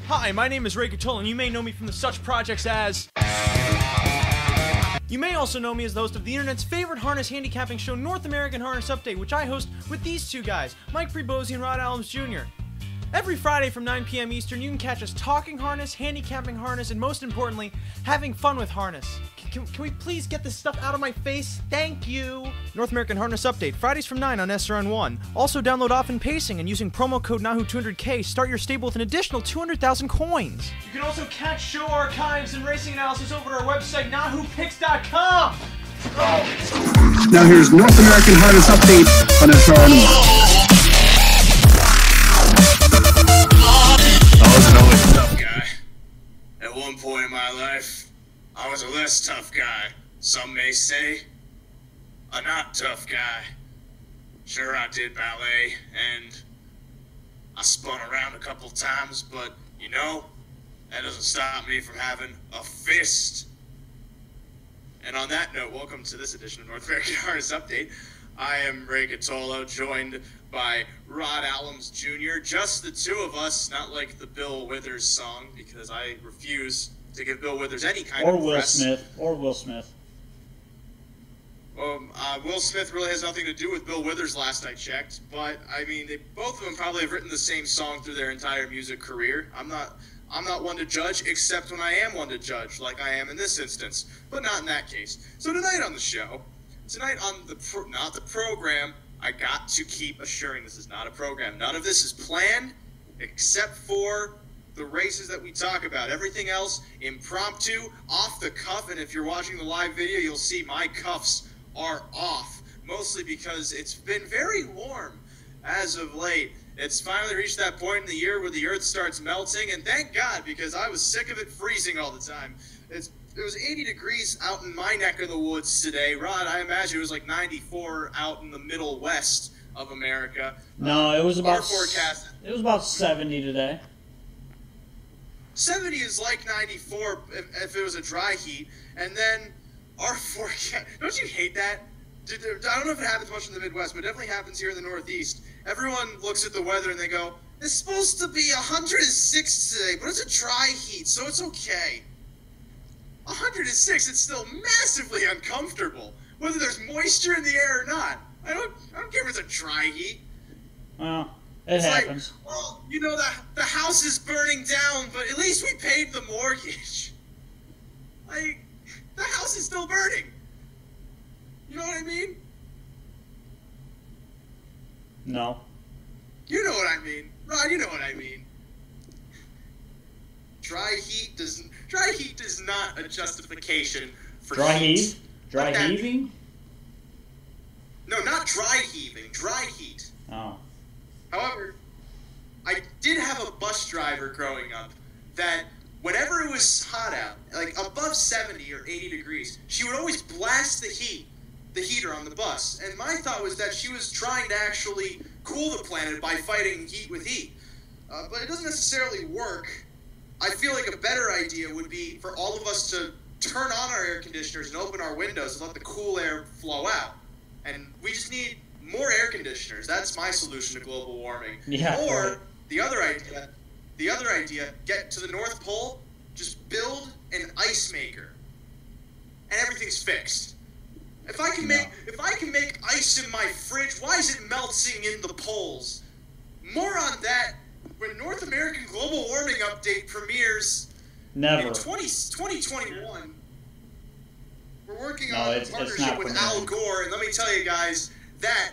Hi, my name is Ray Catola, and you may know me from the such projects as... You may also know me as the host of the internet's favorite harness handicapping show, North American Harness Update, which I host with these two guys, Mike Prebosi and Rod Adams Jr. Every Friday from 9 p.m. Eastern, you can catch us talking harness, handicapping harness, and most importantly, having fun with harness. Can we please get this stuff out of my face? Thank you! North American Harness Update, Fridays from 9 on SRN1. Also download Often Pacing, and using promo code NAHU200K, start your stable with an additional 200,000 coins. You can also catch show archives and racing analysis over at our website, NAHUPicks.com! Now here's North American Harness Update on SRN1. I wasn't always a tough guy. At one point in my life, I was a less tough guy. Some may say, a not tough guy. Sure, I did ballet, and I spun around a couple times, but, you know, that doesn't stop me from having a fist. And on that note, welcome to this edition of North American Harness Update. I am Ray Catola, joined by Rod Adams Jr. Just the two of us, not like the Bill Withers song, because I refuse to give Bill Withers any kind of press. Or Will Smith. Will Smith really has nothing to do with Bill Withers last I checked, but, I mean, both of them probably have written the same song through their entire music career. I'm not one to judge, except when I am one to judge, like I am in this instance, but not in that case. So tonight on the show, on the program, I got to keep assuring this is not a program. None of this is planned, except for the races that we talk about. Everything else, impromptu, off the cuff, and if you're watching the live video, you'll see my cuffs are off, mostly because it's been very warm as of late. It's finally reached that point in the year where the earth starts melting, and thank God, because I was sick of it freezing all the time. It was 80 degrees out in my neck of the woods today. Rod, I imagine it was like 94 out in the middle west of America. No, it was about forecast. It was about 70 today. 70 is like 94 if it was a dry heat, and then our forecast. Don't you hate that? I don't know if it happens much in the Midwest, but it definitely happens here in the Northeast. Everyone looks at the weather and they go, "It's supposed to be 106 today, but it's a dry heat, so it's okay." 106, it's still massively uncomfortable, whether there's moisture in the air or not. I don't care if it's a dry heat. Well, it happens. Like, well, you know, the house is burning down, but at least we paid the mortgage. Like, the house is still burning. You know what I mean? No. You know what I mean. Rod, you know what I mean. Dry heat is not a justification for Dry heat. heat? Dry heaving? No, not dry heaving. Dry heat. Oh. However, I did have a bus driver growing up that whenever it was hot out, like above 70 or 80 degrees, she would always blast the heater on the bus. And my thought was that she was trying to actually cool the planet by fighting heat with heat. But it doesn't necessarily work. I feel like a better idea would be for all of us to turn on our air conditioners and open our windows and let the cool air flow out. And we just need more air conditioners. That's my solution to global warming. Yeah. Or right. the other idea, get to the North Pole, just build an ice maker, and everything's fixed. If I can make ice in my fridge, why is it melting in the poles? More on that when North American Global Warming Update premieres in 2021. We're working on a partnership with Al Gore, and let me tell you guys, that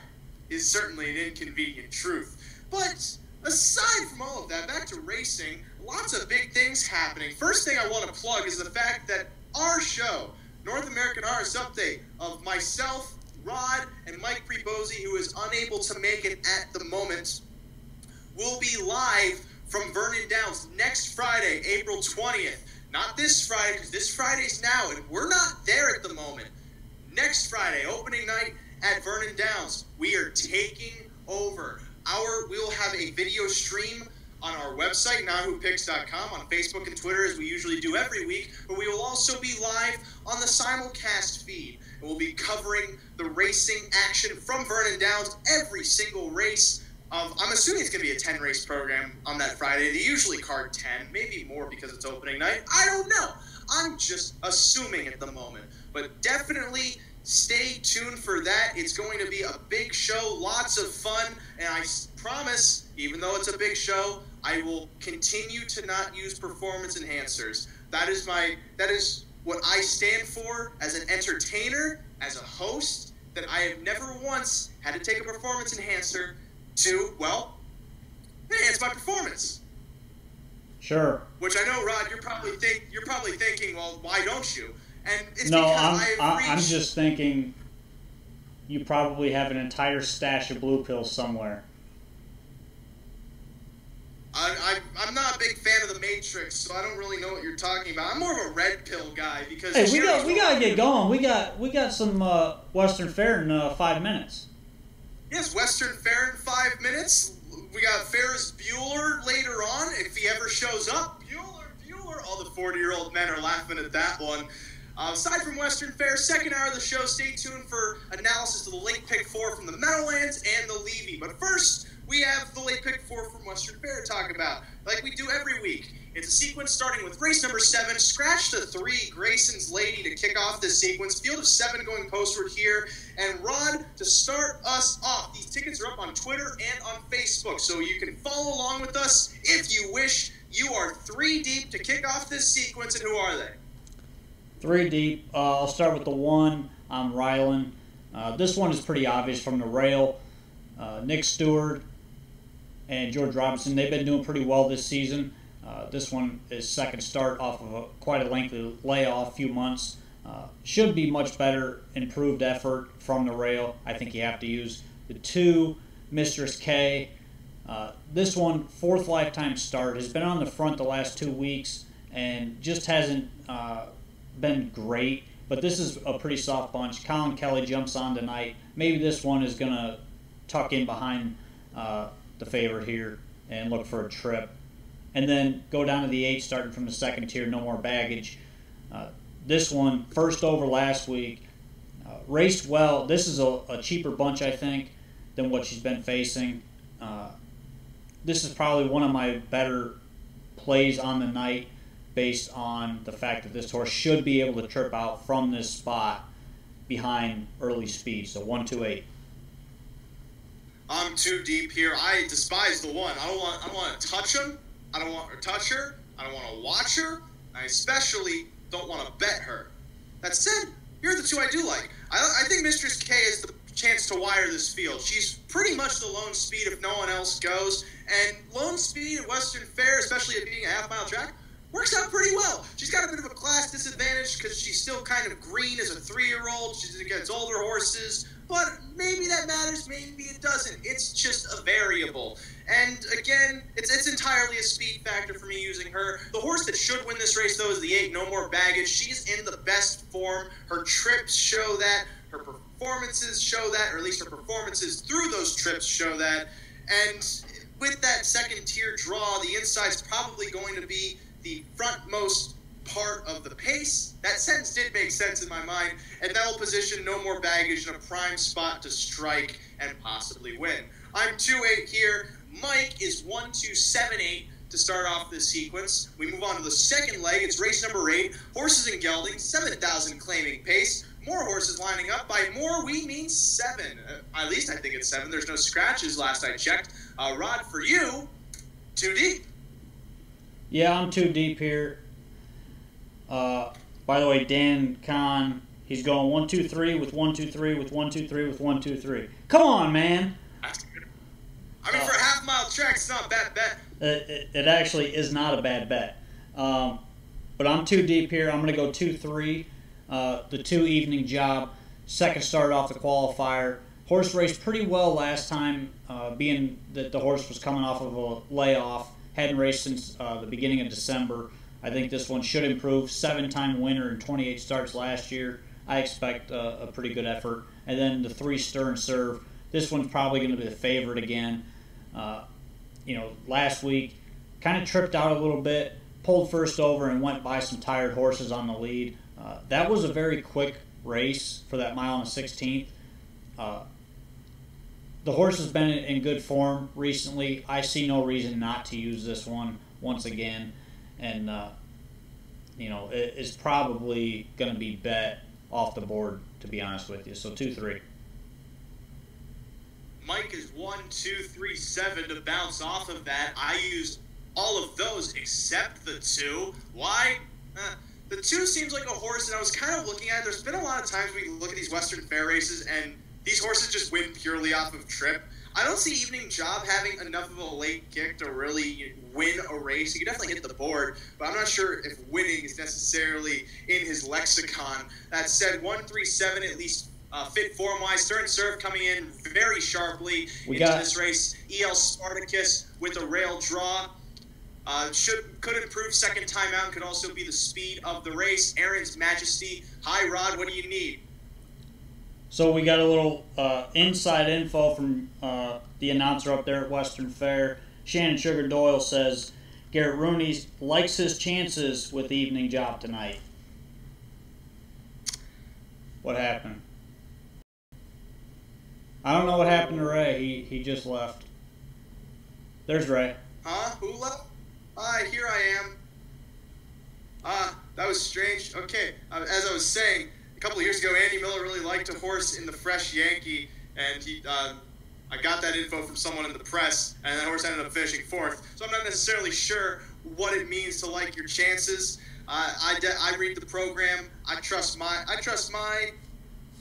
is certainly an inconvenient truth. But aside from all of that, back to racing, lots of big things happening. First thing I want to plug is the fact that our show, North American Harness Update, of myself, Rod, and Mike Prebosi, who is unable to make it at the moment, will be live from Vernon Downs next Friday, April 20th. Not this Friday, because this Friday's now, and we're not there at the moment. Next Friday, opening night at Vernon Downs, we are taking over. We'll have a video stream on our website, NAHUPicks.com, on Facebook and Twitter, as we usually do every week, but we will also be live on the simulcast feed, and we'll be covering the racing action from Vernon Downs, every single race I'm assuming it's going to be a 10-race program on that Friday. They usually card 10, maybe more because it's opening night. I don't know. I'm just assuming at the moment. But definitely stay tuned for that. It's going to be a big show, lots of fun, and I promise, even though it's a big show, I will continue to not use performance enhancers. That is what I stand for as an entertainer, as a host, that I have never once had to take a performance enhancer to, well, enhance my performance. Sure. Which I know, Rod, you're probably thinking, well, why don't you? And it's no, because I'm just thinking you probably have an entire stash of blue pills somewhere. I'm not a big fan of the Matrix, so I don't really know what you're talking about. I'm more of a red pill guy because hey, we gotta get going. We got some Western Fare in 5 minutes. Yes, Western Fare in 5 minutes. We got Ferris Bueller later on if he ever shows up. Bueller. All the 40-year-old men are laughing at that one. Aside from Western Fare, second hour of the show, stay tuned for analysis of the late pick 4 from the Meadowlands and the Levy. But first, we have the late pick 4 from Western Fare to talk about, like we do every week. It's a sequence starting with race number 7, Scratch the 3, Grayson's Lady to kick off this sequence. Field of 7 going postward here. And Rod, to start us off, these tickets are up on Twitter and on Facebook, so you can follow along with us if you wish. You are 3 deep to kick off this sequence, and who are they? 3 deep. I'll start with the 1. I'm Rylan. This one is pretty obvious from the rail. Nick Stewart and George Robinson, they've been doing pretty well this season. This one is second start off of quite a lengthy layoff, few months. Should be much better, improved effort from the rail. I think you have to use the 2, Mistress K. This one, 4th lifetime start, has been on the front the last 2 weeks and just hasn't been great. But this is a pretty soft bunch. Colin Kelly jumps on tonight. Maybe this one is going to tuck in behind the favorite here and look for a trip. And then go down to the 8, starting from the 2nd tier, No More Baggage. This one, first over last week, raced well. This is a cheaper bunch, I think, than what she's been facing. This is probably one of my better plays on the night based on the fact that this horse should be able to trip out from this spot behind early speed. So 1, 2, 8. I'm too deep here. I despise the 1. I don't want to touch him. I don't want to touch her. I don't want to watch her. I especially don't want to bet her. That said, here are the 2 I do like. I think Mistress K has the chance to wire this field. She's pretty much the lone speed if no one else goes. And lone speed at Western Fare, especially at being a half-mile track, works out pretty well. She's got a bit of a class disadvantage because she's still kind of green as a 3-year-old. She's against older horses. But maybe that matters, maybe it doesn't. It's just a variable. And again, it's entirely a speed factor for me using her. The horse that should win this race, though, is the 8, No More Baggage. She's in the best form. Her trips show that. Her performances show that, or at least her performances through those trips show that. And with that 2nd tier draw, the inside's probably going to be the frontmost part of the pace. That sentence did make sense in my mind, and that will position No More Baggage in a prime spot to strike and possibly win. I'm 2-8 here. Mike is 1, 2, 7, 8 to start off this sequence. We move on to the 2nd leg. It's race number 8. Horses and geldings, 7,000 claiming pace. More horses lining up. By more, we mean 7. At least I think it's 7. There's no scratches last I checked. Rod, for you, 2 deep. Yeah, I'm 2 deep here. By the way, Dan Kahn, he's going 1, 2, 3 with 1, 2, 3 with 1, 2, 3 with 1, 2, 3. Come on, man. I mean, for a half-mile track, it's not a bad bet. It actually is not a bad bet. But I'm 2 deep here. I'm going to go 2, 3. The 2 evening job. 2nd start off the qualifier. Horse raced pretty well last time, being that the horse was coming off of a layoff. Hadn't raced since the beginning of December. I think this one should improve. 7-time winner in 28 starts last year. I expect a pretty good effort. And then the 3 Stern Serve. This one's probably going to be the favorite again. Last week, kind of tripped out a little bit, pulled first over and went by some tired horses on the lead. That was a very quick race for that mile and a 16th. the horse has been in good form recently. I see no reason not to use this one once again. And, it's probably going to be bet off the board, to be honest with you. So 2-3. Mike is 1, 2, 3, 7 to bounce off of that. I used all of those except the 2. Why? The 2 seems like a horse, and I was kind of looking at it. There's been a lot of times we look at these Western Fair races, and these horses just win purely off of trip. I don't see Evening Job having enough of a late kick to really win a race. He can definitely hit the board, but I'm not sure if winning is necessarily in his lexicon. That said, 1, 3, 7 at least fit form-wise. Stern Serve coming in very sharply into this race. EL Spartacus with a rail draw. Could improve second time out and could also be the speed of the race. Aaron's Majesty. Hi, Rod. What do you need? So we got a little inside info from the announcer up there at Western Fair. Shannon Sugar Doyle says Garrett Rooney likes his chances with the Evening Job tonight. What happened? I don't know what happened to Ray. He just left. There's Ray. Huh? Who left? Here I am. That was strange. Okay, as I was saying, a couple of years ago, Andy Miller really liked a horse in the Fresh Yankee, and I got that info from someone in the press, and that horse ended up finishing 4th. So I'm not necessarily sure what it means to like your chances. I read the program. I trust my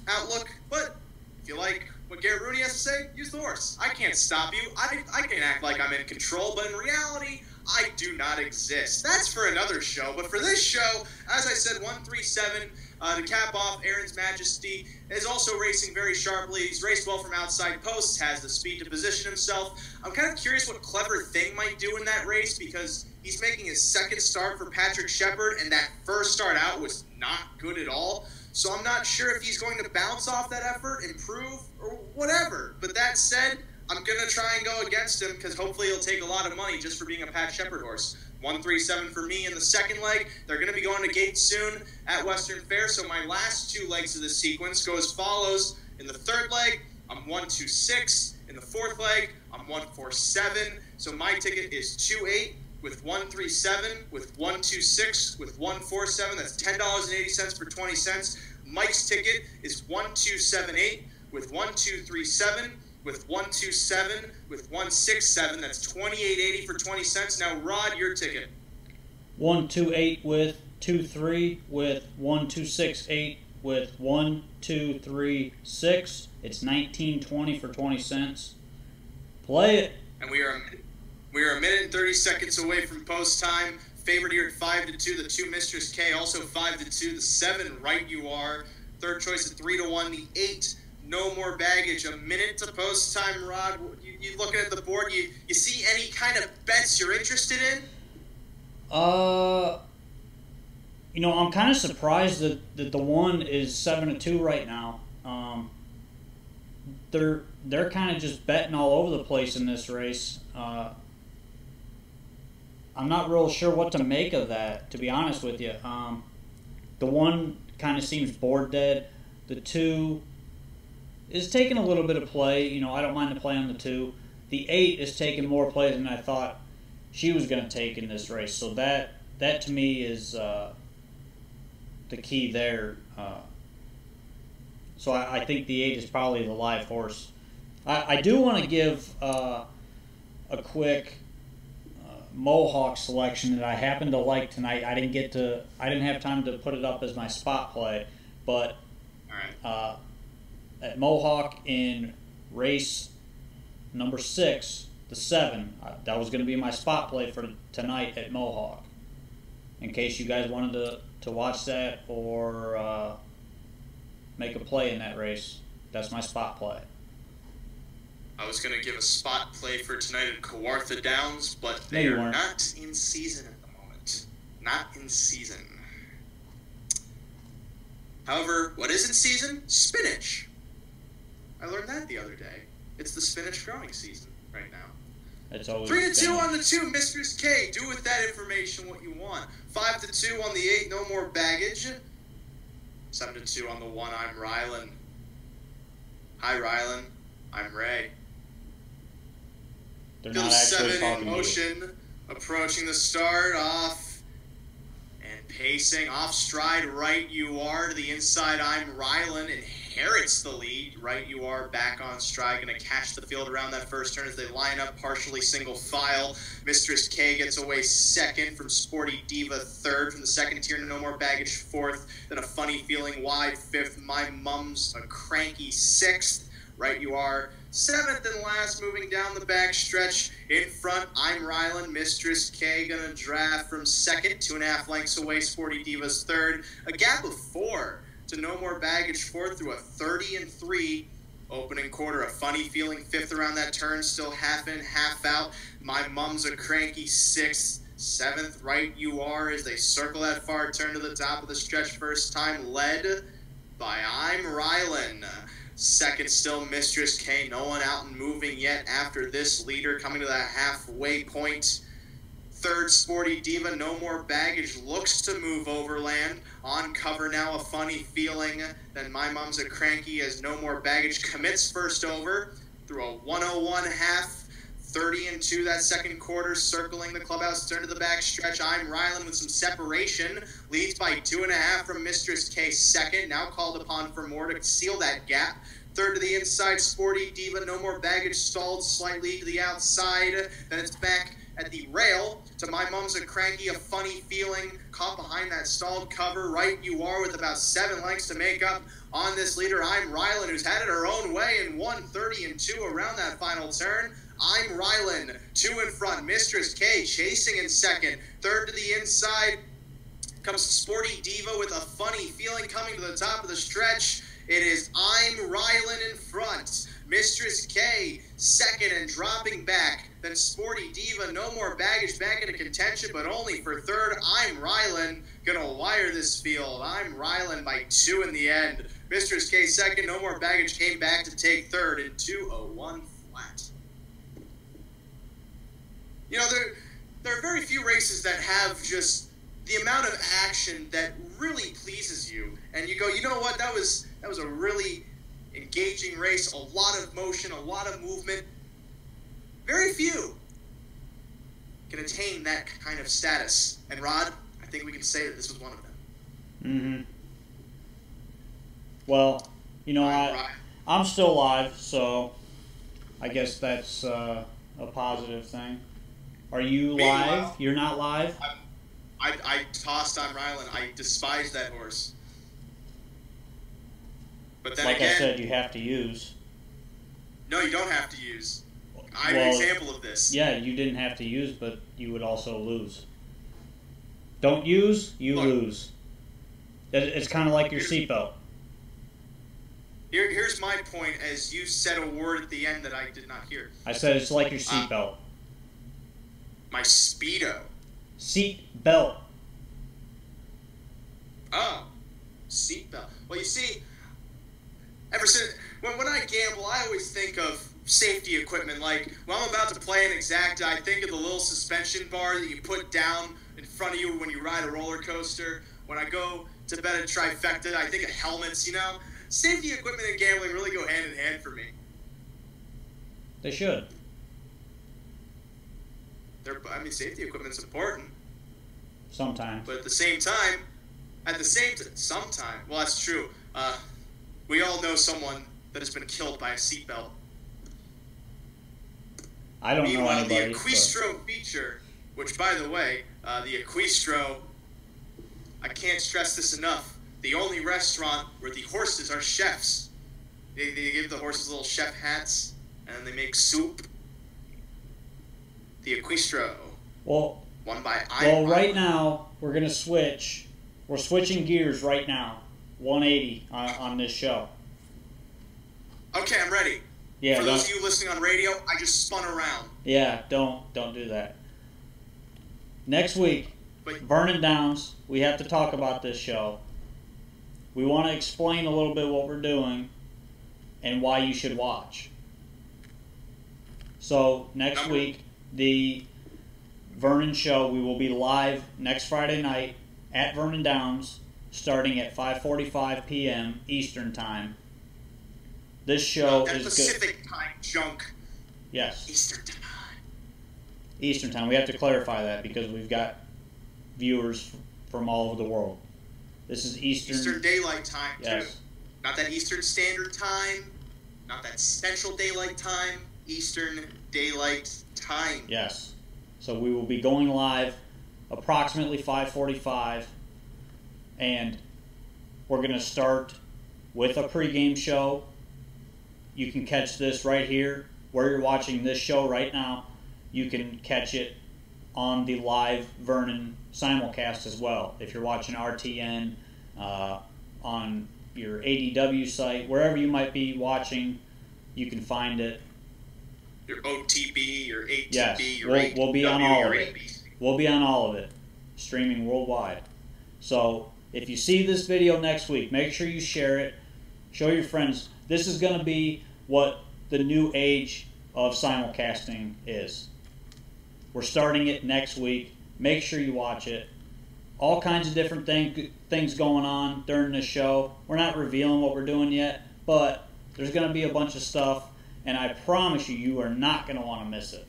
outlook, but if you like what Garrett Rooney has to say, use the horse. I can't stop you. I can act like I'm in control, but in reality, I do not exist. That's for another show, but for this show, as I said, 1, 3, 7 to cap off. Aaron's Majesty is also racing very sharply. He's raced well from outside posts, has the speed to position himself. I'm kind of curious what Clever Thing might do in that race because he's making his second start for Patrick Shepard, and that first start out was not good at all. So I'm not sure if he's going to bounce off that effort, improve, or whatever. But that said, I'm going to try and go against him because hopefully he'll take a lot of money just for being a Pat Shepard horse. 1, 3, 7 for me in the second leg. They're going to be going to gate soon at Western Fair. So my last 2 legs of the sequence go as follows. In the third leg, I'm 1, 2, 6. In the fourth leg, I'm 1, 4, 7. So my ticket is 2, 8 with 1, 3, 7 with 1, 2, 6 with 1, 4, 7. That's $10.80 for 20 cents. Mike's ticket is 1, 2, 7, 8 with 1, 2, 3, 7. With 1, 2, 7 with 1, 6, 7. That's $28.80 for 20 cents. Now, Rod, your ticket. 1, 2, 8 with 2, 3 with 1, 2, 6, 8 with 1, 2, 3, 6. It's $19.20 for 20 cents. Play it. And we are a minute and 30 seconds away from post time. Favorite here at 5-2. The 2 Mistress K also 5-2. The 7 Right You Are. Third choice at 3-1. The 8. No More Baggage. A minute to post time, Rod. You looking at the board, you see any kind of bets you're interested in? I'm kind of surprised that the 1 is 7-2 right now. They're kind of just betting all over the place in this race. I'm not real sure what to make of that, to be honest with you. The 1 kind of seems board dead. The 2 is taking a little bit of play. I don't mind the play on the 2. The 8 is taking more play than I thought she was going to take in this race. So that to me is the key there. So I think the 8 is probably the live horse. I do want to give a quick Mohawk selection that I happen to like tonight. I didn't have time to put it up as my spot play, but at Mohawk in race number 6, the 7, that was going to be my spot play for tonight at Mohawk. In case you guys wanted to watch that or make a play in that race, that's my spot play. I was going to give a spot play for tonight at Kawartha Downs, but they are not in season at the moment. Not in season. However, what is in season? Spinach. I learned that the other day. It's the spinach growing season right now. It's always 3-2 on the 2, Mistress K. Do with that information what you want. 5-2 on the 8, No More Baggage. 7-2 on the 1, I'm Rylan. Hi, Rylan. I'm Ray. They're Field not of actually 7 talking in to you. motion, approaching the start, off, and pacing, off stride, right you are, to the inside, I'm Rylan, inherits the lead, right you are, back on stride, going to catch the field around that first turn as they line up, partially single file. Mistress K gets away second, from Sporty Diva third, from the second tier to No More Baggage fourth, then a Funny Feeling wide fifth, My Mum's a Cranky sixth, right you are, seventh and last, moving down the back stretch. In front, I'm Rylan. Mistress K gonna draft from second, 2.5 lengths away. Sporty Diva's third. A gap of 4 to No More Baggage fourth through a 30-3 opening quarter. A Funny Feeling fifth around that turn, still half in, half out. My Mum's a Cranky sixth. Seventh, right you are, as they circle that far turn to the top of the stretch first time, led by I'm Rylan. Second still Mistress K, no one out and moving yet after this leader, coming to that halfway point. Third, Sporty Diva, No More Baggage, looks to move overland. On cover now, a Funny Feeling. Then My Mum's a Cranky as No More Baggage commits first over through a 101 half. 30-2 that second quarter, circling the clubhouse turn to the back stretch. I'm Rylan with some separation, leads by 2.5 from Mistress K second, now called upon for more to seal that gap. Third to the inside, Sporty Diva, No More Baggage stalled slightly to the outside, then it's back at the rail to My Mum's a Cranky, a Funny Feeling, caught behind that stalled cover, right you are, with about 7 lengths to make up on this leader. I'm Rylan, who's had it her own way in 1:30-2 around that final turn. I'm Rylan, 2 in front. Mistress K chasing in second. Third to the inside comes Sporty Diva with a Funny Feeling coming to the top of the stretch. It is I'm Rylan in front. Mistress K second and dropping back. Then Sporty Diva, No More Baggage back into contention, but only for third. I'm Rylan, gonna wire this field. I'm Rylan by 2 in the end. Mistress K second, No More Baggage came back to take third in 2:01 flat. You know, there are very few races that have just the amount of action that really pleases you, and you go, you know what, that was a really engaging race, a lot of motion, a lot of movement. Very few can attain that kind of status, and Rod, I think we can say that this was one of them. Mm-hmm. Well, you know, I'm still alive, so I guess that's a positive thing. Are you live? You're not live? I tossed on Rylan. I despise that horse. But then like again, I said, you have to use. No, you don't have to use. I'm Well, an example of this. Yeah, you didn't have to use, but you would also lose. Don't use, you lose. It's kind of like your seatbelt. Here's my point, as you said a word at the end that I did not hear. I said it's like your seatbelt. My Speedo. Seat belt. Oh, seatbelt. Well, you see, ever since when I gamble, I always think of safety equipment. Like when I'm about to play an exacta, I think of the little suspension bar that you put down in front of you when you ride a roller coaster. When I go to bet a trifecta, I think of helmets. You know, safety equipment and gambling really go hand in hand for me. They should. Safety equipment's important. Sometimes. But at the same time, sometime, well, that's true. We all know someone that has been killed by a seatbelt. I don't know anybody. The Equistro feature, which, by the way, the Equistro, I can't stress this enough, the only restaurant where the horses are chefs. They give the horses little chef hats, and they make soup. The Equistro. Well, won by right now, we're going to switch. We're switching gears right now. 180 on this show. Okay, I'm ready. Yeah. For those of you listening on radio, I just spun around. Yeah, don't do that. Next week, Vernon Downs, we have to talk about this show. We want to explain a little bit what we're doing and why you should watch. So, next week, the Vernon show, we will be live next Friday night at Vernon Downs, starting at 5:45 p.m. Eastern Time. This show is Pacific time, junk. Yes. Eastern time. Eastern time. We have to clarify that because we've got viewers from all over the world. This is Eastern Daylight Time, yes. too. Not that Eastern Standard Time, not that Central Daylight Time, Eastern Daylight Time. Yes. So we will be going live approximately 5:45, and we're going to start with a pregame show. You can catch this right here where you're watching this show right now. You can catch it on the live Vernon simulcast as well. If you're watching RTN, on your ADW site, wherever you might be watching, you can find it. Your OTB, your ATB, yes, your we'll be on all of it. ABC. We'll be on all of it, streaming worldwide. So if you see this video next week, make sure you share it. Show your friends. This is going to be what the new age of simulcasting is. We're starting it next week. Make sure you watch it. All kinds of different things going on during this show. We're not revealing what we're doing yet, but there's going to be a bunch of stuff, and I promise you, you are not going to want to miss it.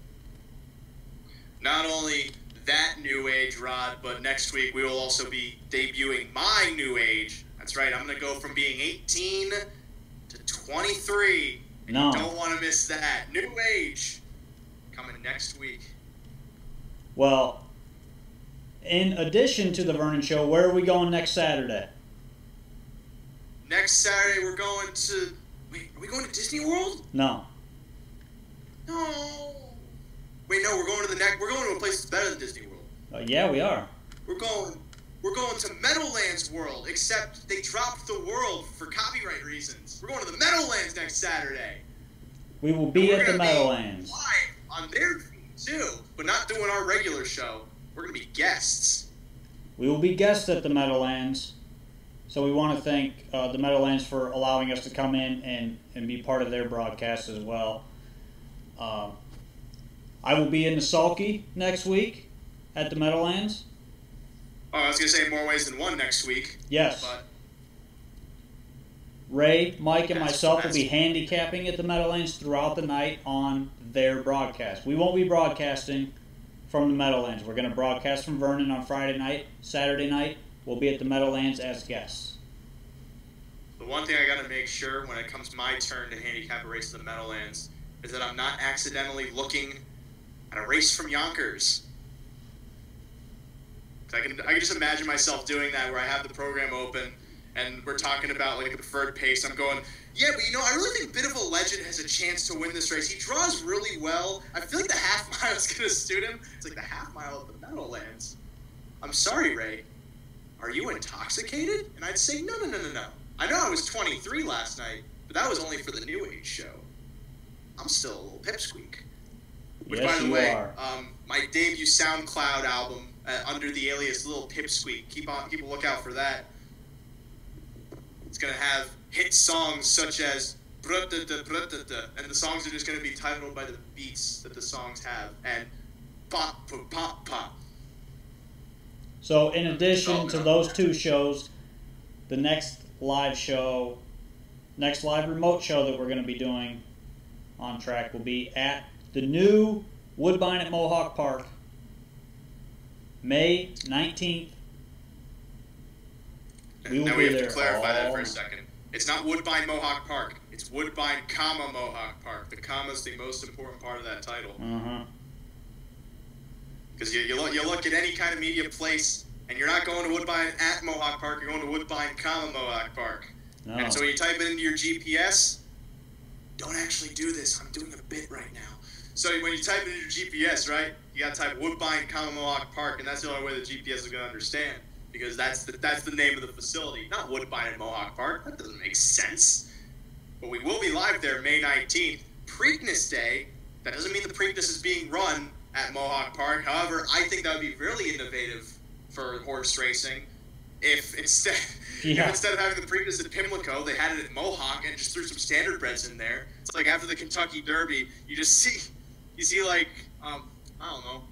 Not only that new age, Rod, but next week we will also be debuting my new age. That's right, I'm going to go from being 18 to 23. And no. You don't want to miss that. New age coming next week. Well, in addition to the Vernon Show, where are we going next Saturday? Next Saturday we're going to... Wait, are we going to Disney World? No. No. Wait, no, we're going to we're going to a place that's better than Disney World. Yeah, we are. We're going to Meadowlands World, except they dropped the world for copyright reasons. We're going to the Meadowlands next Saturday. We will be at the Meadowlands. Live on their feed too, but not doing our regular show. We're going to be guests. We will be guests at the Meadowlands. So we want to thank the Meadowlands for allowing us to come in and be part of their broadcast as well. I will be in the Sulky next week at the Meadowlands. Oh, I was going to say more ways than one next week. Yes. But Ray, Mike, and myself will be handicapping at the Meadowlands throughout the night on their broadcast. We won't be broadcasting from the Meadowlands. We're going to broadcast from Vernon on Friday night. Saturday night, we'll be at the Meadowlands as guests. The one thing I got to make sure when it comes my turn to handicap a race to the Meadowlands is that I'm not accidentally looking at a race from Yonkers. I can just imagine myself doing that where I have the program open and we're talking about like a preferred pace. I'm going, yeah, but I really think Bit of a Legend has a chance to win this race. He draws really well. I feel like the half mile is going to suit him. It's like the half mile of the Meadowlands. I'm sorry, Ray. Are you intoxicated? And I'd say, no. I know I was 23 last night, but that was only for the New Age show. I'm still a little pipsqueak. Which, yes, by the way, are. My debut SoundCloud album under the alias Little Pipsqueak. Keep a lookout for that. It's gonna have hit songs such as "Brutta-da-brutta-da," and the songs are just gonna be titled by the beats that the songs have, and "Pop pop pop pop." So, in addition to those two shows, the next live remote show that we're going to be doing on track will be at the new Woodbine at Mohawk Park, May 19th. Now we have to clarify that for a second. It's not Woodbine Mohawk Park. It's Woodbine, Mohawk Park. The comma is the most important part of that title. Because you look at any kind of media place, and you're not going to Woodbine at Mohawk Park. You're going to Woodbine, Mohawk Park. No. And so when you type it into your GPS, don't actually do this. I'm doing a bit right now. So when you type it into your GPS, right, you got to type Woodbine, Mohawk Park, and that's the only way the GPS is going to understand. Because that's the name of the facility, not Woodbine and Mohawk Park. That doesn't make sense. But we will be live there May 19th, Preakness Day. That doesn't mean the Preakness is being run at Mohawk Park. However, I think that would be really innovative for horse racing if instead of having the Preakness at Pimlico, they had it at Mohawk and just threw some standardbreds in there. It's like after the Kentucky Derby, you see like I don't know.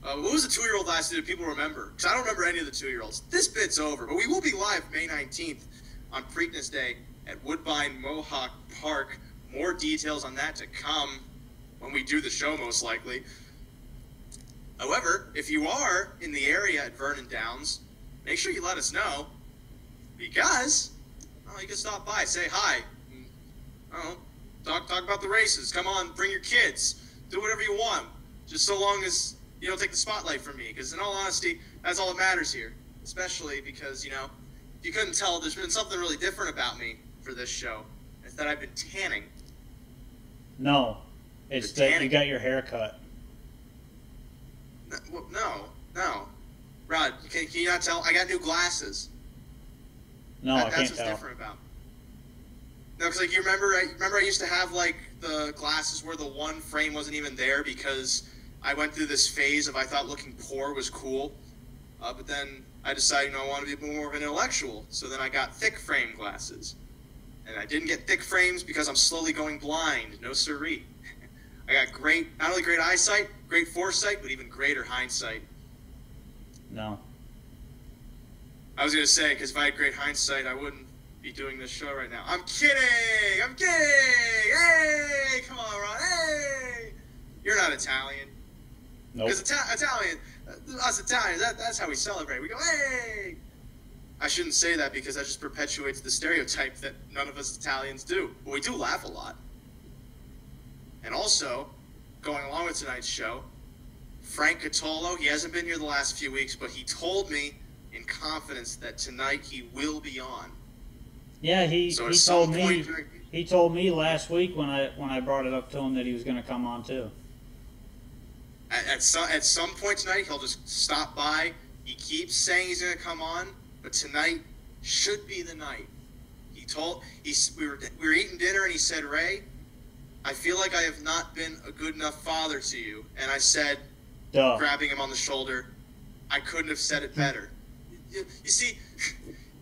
What was the 2-year-old last year that people remember? Because I don't remember any of the 2-year-olds. This bit's over. But we will be live May 19th on Preakness Day at Woodbine Mohawk Park. More details on that to come when we do the show, most likely. However, if you are in the area at Vernon Downs, make sure you let us know, because you can stop by, say hi. Talk about the races. Come on, bring your kids. Do whatever you want, just so long as you don't take the spotlight from me. Because in all honesty, that's all that matters here. Especially because, if you couldn't tell, there's been something really different about me for this show. It's that I've been tanning. No, it's that you got your hair cut. No. Rod, can you not tell? I got new glasses. No, I can't tell. That's what's different about. No, because you remember I used to have the glasses where the one frame wasn't even there because I went through this phase of I thought looking poor was cool, but then I decided I want to be more of an intellectual, so then I got thick frame glasses, and I didn't get thick frames because I'm slowly going blind. No siree. I got not only great eyesight, great foresight, but even greater hindsight. No. I was gonna say, because if I had great hindsight, I wouldn't be doing this show right now. I'm kidding! Hey! Come on, Ron. Hey! You're not Italian. Nope. Because us Italians, that's how we celebrate. We go, hey! I shouldn't say that because that just perpetuates the stereotype that none of us Italians do. But we do laugh a lot. And also, going along with tonight's show, Frank Catolo, he hasn't been here the last few weeks, but he told me in confidence that tonight he will be on. Yeah, he told me last week when I brought it up to him that he was going to come on too. At some point tonight, he'll just stop by. He keeps saying he's going to come on, but tonight should be the night. We were eating dinner, and he said, "Ray, I feel like I have not been a good enough father to you." And I said, Duh. grabbing him on the shoulder, "I couldn't have said it better." You see,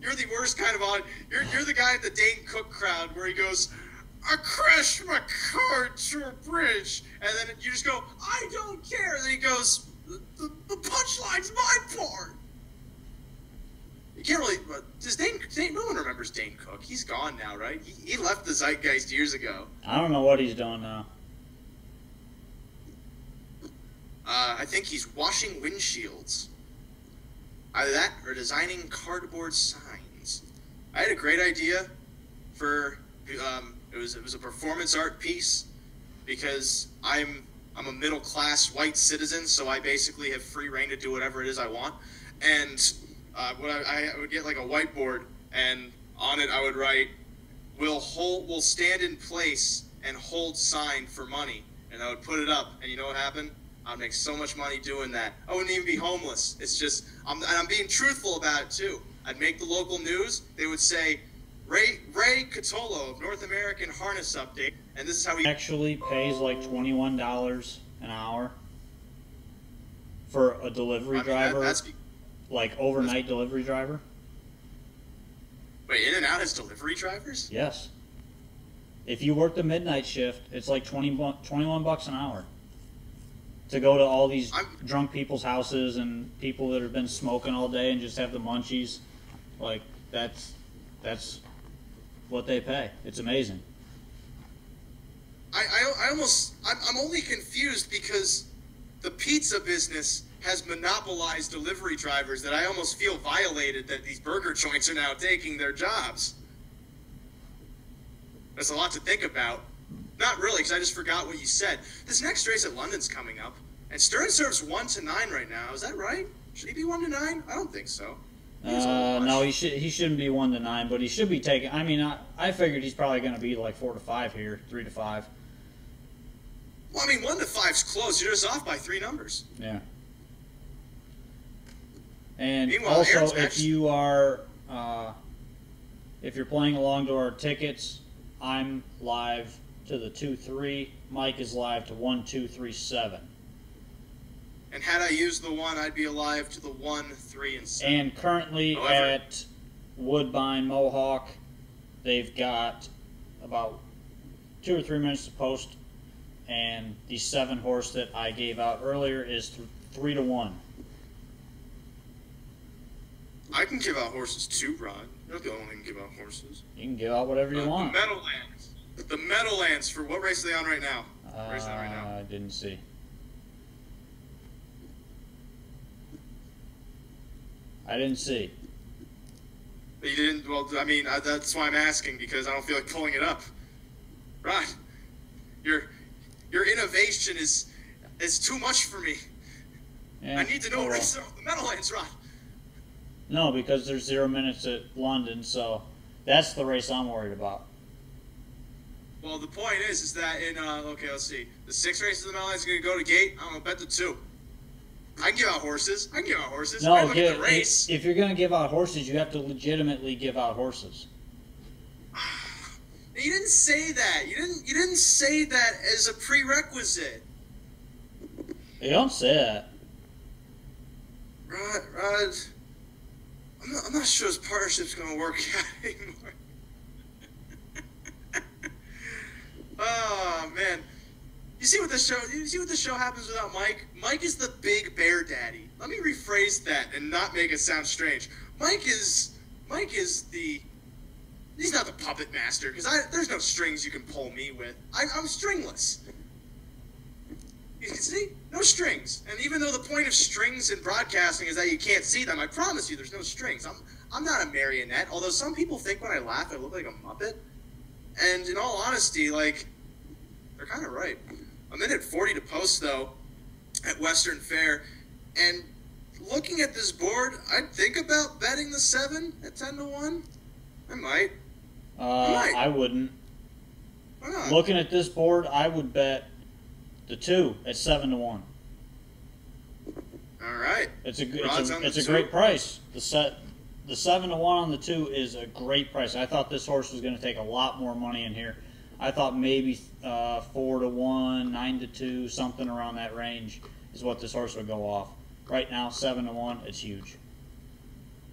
you're the worst kind of odd. You're the guy at the Dane Cook crowd where he goes, "I crashed my car into a bridge," and then you just go, "I don't care." And then he goes, "The punchline's my part." You can't really. No one remembers Dane Cook. He's gone now, right? He left the zeitgeist years ago. I don't know what he's doing now. I think he's washing windshields. Either that or designing cardboard signs. I had a great idea for it was a performance art piece because I'm a middle class white citizen, so I basically have free reign to do whatever it is I want. And I would get like a whiteboard, and on it I would write, "Will stand in place and hold sign for money," and I would put it up. And you know what happened? I'd make so much money doing that. I wouldn't even be homeless. It's just, I'm being truthful about it too. I'd make the local news. They would say, Ray Catolo of North American Harness Update, and this is how he actually pays like $21 an hour for a delivery driver, like overnight delivery driver. Wait, In-N-Out has delivery drivers? Yes. If you work the midnight shift, it's like $21 an hour. To go to all these drunk people's houses and people that have been smoking all day and just have the munchies, like that's what they pay. It's amazing. I'm only confused because the pizza business has monopolized delivery drivers that I almost feel violated that these burger joints are now taking their jobs. There's a lot to think about. Not really, because I just forgot what you said. This next race at London's coming up, and Stern serves 1 to 9 right now. Is that right? Should he be 1 to 9? I don't think so. No, he shouldn't be 1 to 9, but he should be taking. I mean, I figured he's probably going to be like 4 to 5 here, 3 to 5. Well, I mean, 1 to 5's close. You're just off by 3 numbers. Yeah. And Meanwhile, also, if you're playing along to our tickets, I'm live to the 2-3. Mike is live to 1-2-3-7. And had I used the 1, I'd be alive to the 1, 3, and 7. And currently at Woodbine Mohawk, they've got about 2 or 3 minutes to post, and the 7 horse that I gave out earlier is 3 to 1. I can give out horses too, Rod. You're not the only one who can give out horses. You can give out whatever you want. The Meadowlands. The Meadowlands, for what race are they on right now? I didn't see. I didn't see. You didn't? Well, I mean, that's why I'm asking, because I don't feel like pulling it up. Rod, your innovation is too much for me. Yeah, I need to know where the Meadowlands, Rod. No, because there's 0 minutes at London, so that's the race I'm worried about. Well, the point is that in okay, let's see, the 6 races of the Meadowlands are going to go to gate. I'm gonna bet the 2. I can give out horses. No, I look at the race. if you're going to give out horses, you have to legitimately give out horses. You didn't say that. You didn't say that as a prerequisite. You don't say that. Rod, I'm not sure this partnership's going to work out anymore. Oh man, you see what the show happens without Mike? Mike is the big bear daddy. Let me rephrase that and not make it sound strange. Mike is the. He's not the puppet master, because there's no strings you can pull me with. I'm stringless. You can see? No strings. And even though the point of strings in broadcasting is that you can't see them, I promise you there's no strings. I'm not a marionette, although some people think when I laugh I look like a Muppet. And in all honesty, like, they're kind of right. I'm in at 40 to post, though, at Western Fair. And looking at this board, I'd think about betting the 7 at 10 to 1. I might. I wouldn't. Why not? Looking at this board, I would bet the 2 at 7 to 1. All right. It's a great price. The 7 to 1 on the 2 is a great price. I thought this horse was going to take a lot more money in here. I thought maybe 4 to 1, 9 to 2, something around that range is what this horse would go off. Right now, 7 to 1, it's huge.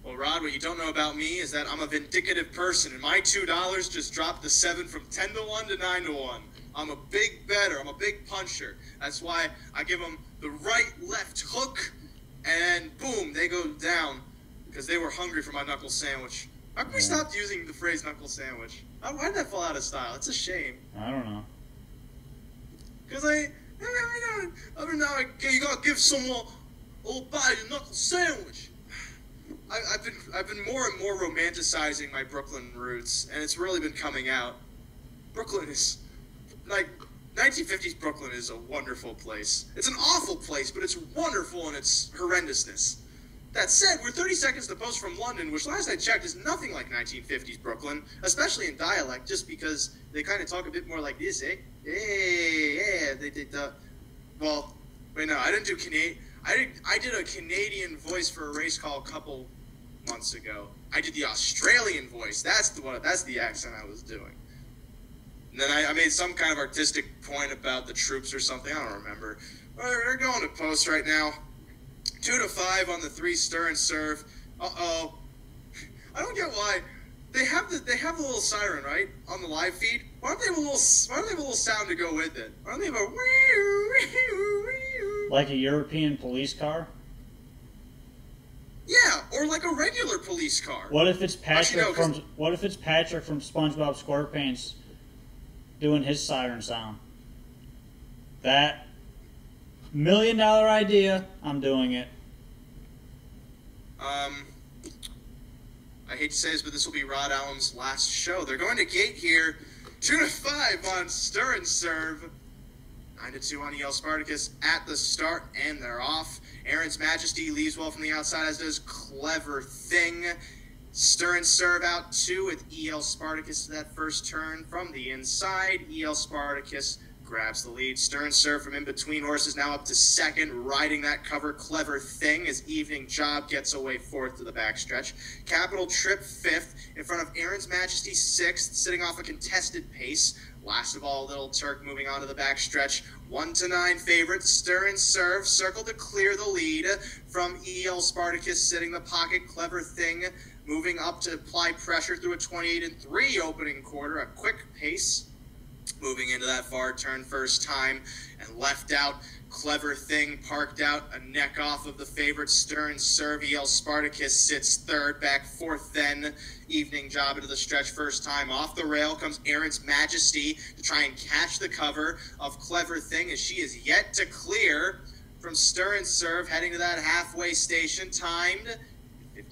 Well, Rod, what you don't know about me is that I'm a vindictive person, and my $2 just dropped the 7 from 10 to 1 to 9 to 1. I'm a big better. I'm a big puncher. That's why I give them the right-left hook, and boom, they go down because they were hungry for my knuckle sandwich. How come we stopped using the phrase knuckle sandwich? Why did that fall out of style? It's a shame. I don't know. Because every now and again, you gotta give someone a little bite of knuckle sandwich. I've been more and more romanticizing my Brooklyn roots, and it's really been coming out. Brooklyn is, like, 1950s Brooklyn is a wonderful place. It's an awful place, but it's wonderful in its horrendousness. That said, we're 30 seconds to post from London, which last I checked is nothing like 1950s Brooklyn, especially in dialect, just because they kind of talk a bit more like this, eh? Yeah, they did well, wait, no, I didn't do Canadian. I did a Canadian voice for a race call a couple months ago. I did the Australian voice. That's the accent I was doing. And then I made some kind of artistic point about the troops or something. I don't remember. We're going to post right now. 2 to 5 on the 3 stir and serve. Uh-oh. I don't get why. They have the little siren, right, on the live feed. Why don't they have a little sound to go with it? Why don't they have a Like a European police car? Yeah, or like a regular police car. What if it's Patrick Actually, no, What if it's Patrick from SpongeBob SquarePants doing his siren sound? That $1 million idea. I'm doing it. I hate to say this, but this will be Rod Allen's last show. They're going to gate here, 2 to 5 on stir and serve. 9 to 2 on EL Spartacus at the start, and they're off. Aaron's Majesty leaves well from the outside, as does Clever Thing. Stir and serve out 2 with EL Spartacus to that first turn from the inside. EL Spartacus grabs the lead. Stir and serve from in between horses, now up to second, riding that cover. Clever Thing as Evening Job gets away 4th to the backstretch. Capital Trip 5th in front of Aaron's Majesty 6th, sitting off a contested pace. Last of all, Little Turk moving on to the backstretch. 1 to 9 favorites, Stir and Serve, circle to clear the lead from EL Spartacus, sitting the pocket. Clever Thing moving up to apply pressure through a 28-3 opening quarter, a quick pace. Moving into that far turn first time and left out. Clever Thing parked out a neck off of the favorite. Stir and Serve. EL Spartacus sits 3rd, back 4th then. Evening Job into the stretch first time. Off the rail comes Aaron's Majesty to try and catch the cover of Clever Thing, as she is yet to clear from Stir and Serve, heading to that halfway station. Timed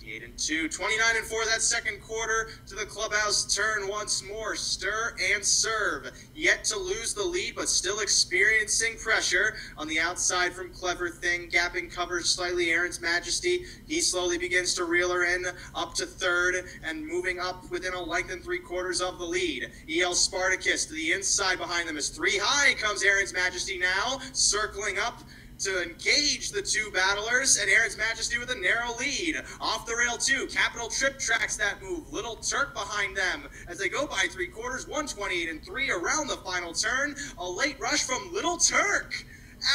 8-2, 29-4 that second quarter to the clubhouse turn once more. Stir and serve. Yet to lose the lead, but still experiencing pressure on the outside from Clever Thing. Gapping covers slightly Aaron's Majesty. He slowly begins to reel her in up to third and moving up within a length and 3/4 of the lead. EL Spartacus to the inside behind them is 3 high. Comes Aaron's Majesty now, circling up to engage the two battlers, and Aaron's Majesty with a narrow lead. Off the rail too, Capital Trip tracks that move. Little Turk behind them as they go by 3/4, 128-3 around the final turn. A late rush from Little Turk.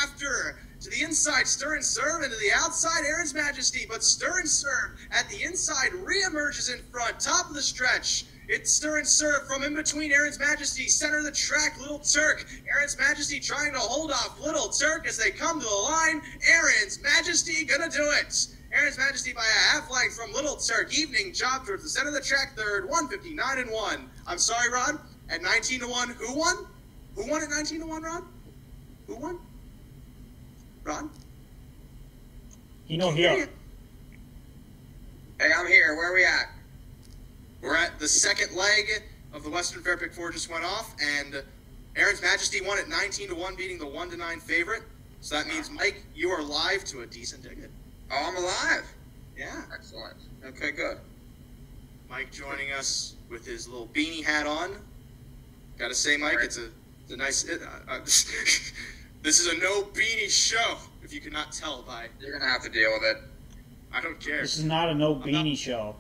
After to the inside, Stir and Serve, and to the outside, Aaron's Majesty, but Stir and Serve at the inside re-emerges in front, top of the stretch. It's Stir and Serve from in between Aaron's Majesty, center of the track, Little Turk. Aaron's Majesty trying to hold off Little Turk as they come to the line. Aaron's Majesty gonna do it. Aaron's Majesty by a half length from Little Turk. Evening job towards the center of the track, third, 159-1. I'm sorry, Rod, at 19-1, who won? Who won at 19-1, Rod? Who won? Rod? Here. Hey, I'm here. Where are we at? We're at the second leg of the Western Fair Pick 4 just went off, and Aaron's Majesty won at 19-1, beating the 1-9 favorite. So that means, Mike, you are live to a decent ticket. Oh, I'm alive. Yeah. Excellent. Okay, good. Mike joining us with his little beanie hat on. Gotta say, Mike, it's a nice... this is a no beanie show, if you cannot tell by... You're going to have to deal with it. I don't care. This is not a no beanie show.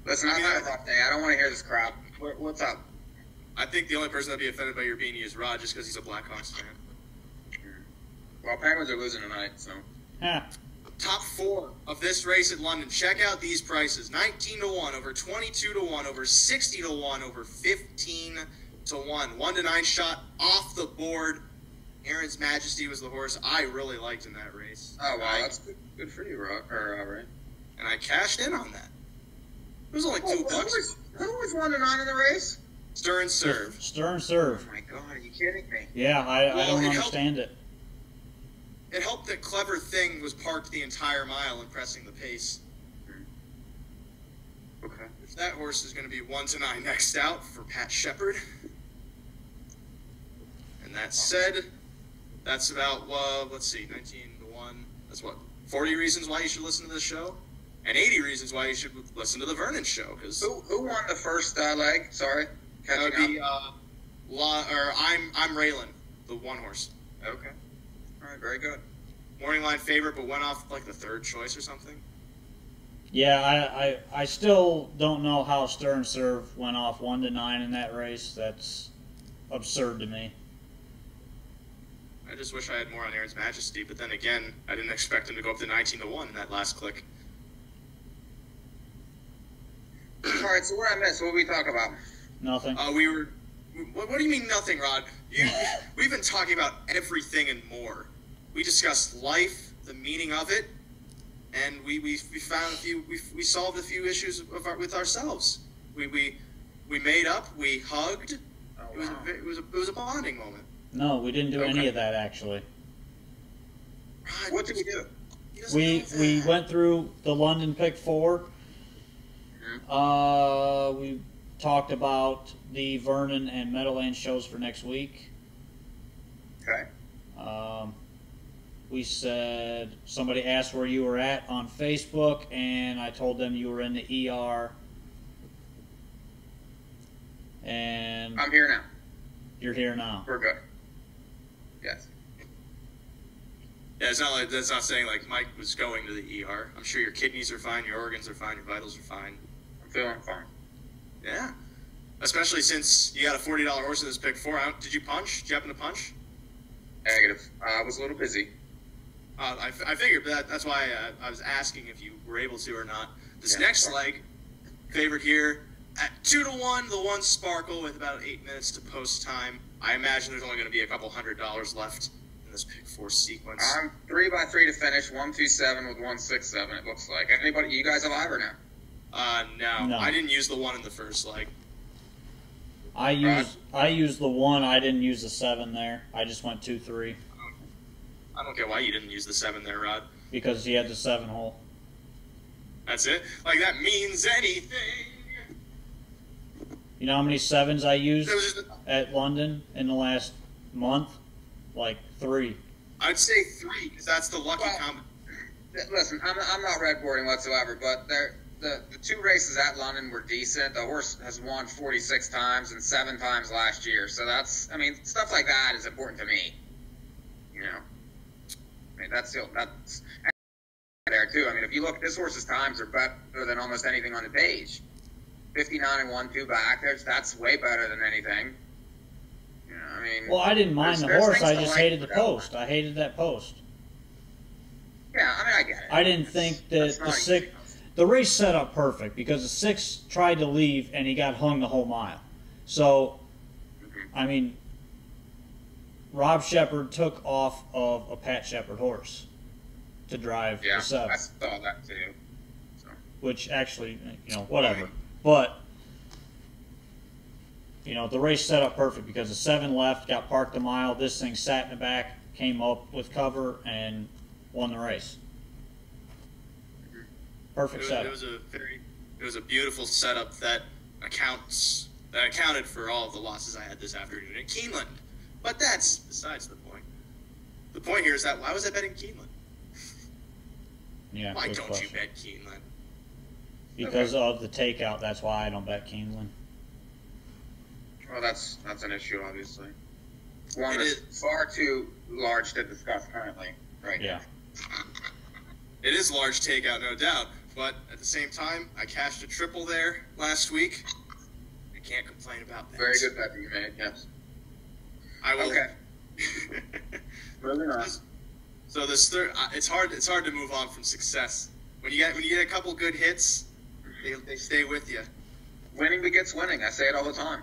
Listen, I've had a rough day. I don't want to hear this crap. What's up? I think the only person that'd be offended by your beanie is Rod, just because he's a Blackhawks fan. Well, Penguins are losing tonight, so... Top 4 of this race at London. Check out these prices. 19-1, over 22-1, over 60-1, over 15-1. 1-9 shot off the board. Aaron's Majesty was the horse I really liked in that race. Oh, wow. That's good for you, Ray. And I cashed in on that. It was only $2. Who was 1-9 in the race? Stir and Serve. Stir and Serve. Oh, my God. Are you kidding me? Yeah, I don't understand it. It helped that Clever Thing was parked the entire mile and pressing the pace. Okay. That horse is going to be 1-9 next out for Pat Shepard. And that said, that's about, let's see, 19-1. That's what, 40 reasons why you should listen to this show? And 80 reasons why you should listen to the Vernon show. Cause who won the first leg? Sorry. That would be I'm Raylan, the one horse. Okay. All right, very good. Morning line favorite, but went off like the third choice or something. Yeah, I still don't know how Stir and Serve went off 1-9 in that race. That's absurd to me. I just wish I had more on Aaron's Majesty, but then again, I didn't expect him to go up to 19-1 in that last click. All right, so what I missed? What did we talk about? Nothing. What do you mean nothing, Rod? We've been talking about everything and more. We discussed life, the meaning of it, and we found we solved a few issues with ourselves. We made up, we hugged. Oh, wow. It was a bonding moment. No, we didn't do any of that actually. Rod, What did we do? We went through the London Pick 4. We talked about the Vernon and Meadowlands shows for next week. Okay. We said somebody asked where you were at on Facebook, and I told them you were in the ER. And I'm here now. you're here now. We're good. Yes. Yeah, that's not saying like Mike was going to the ER. I'm sure your kidneys are fine, your organs are fine, your vitals are fine. I'm feeling fine. Yeah. Especially since you got a $40 horse in this pick 4. Did you punch? Did you happen to punch? Negative. I was a little busy. I figured, but that's why I was asking if you were able to or not. This next leg, favorite here, at 2-1, the one Sparkle with about 8 minutes to post time. I imagine there's only going to be a couple $100 left in this pick 4 sequence. I'm 3x3 to finish, 127 with 167. It looks like. Anybody? You guys alive or no? No. I didn't use the 1 in the first leg. I used the 1. I didn't use the 7 there. I just went 2-3. I don't get why you didn't use the 7 there, Rod. Because he had the 7 hole. That's it. Like that means anything. You know how many 7s I used It was just, at London in the last month? Like 3. I'd say 3 because that's the lucky Well, combo. Listen, I'm not redboarding whatsoever, but the 2 races at London were decent. The horse has won 46 times and 7 times last year. So that's, I mean, stuff like that is important to me. You know, I mean, that's there too. I mean, if you look, this horse's times are better than almost anything on the page. 59 and 1, 2 back. That's way better than anything. You know, I mean. Well, I didn't mind the there's horse. things I to just like hated the about it. post. I hated that post. Yeah, I mean, I get it. I didn't think that That's the not 6. The race set up perfect because the 6 tried to leave and he got hung the whole mile. So, I mean, Rob Shepard took off of a Pat Shepard horse to drive Yeah, the 7, I saw that too. So. which actually, you know, whatever. But, you know, the race set up perfect because the 7 left, got parked a mile. This thing sat in the back, came up with cover, and won the race. Perfect setup. It was a beautiful setup that accounted for all of the losses I had this afternoon at Keeneland. But that's besides the point. The point here is that why was I betting Keeneland? Yeah, Why good don't question. you bet Keeneland? Because of the takeout, that's why I don't bet Keeneland. Well, that's an issue, obviously. One It that's is. far too large to discuss currently, right? Yeah. It is large takeout, no doubt. But at the same time, I cashed a triple there last week. I can't complain about that. Very good bet that you made. Yes. I will. Okay. Moving on. So this it's hard to move on from success. When you get a couple good hits, they stay with you. Winning begets winning. I say it all the time.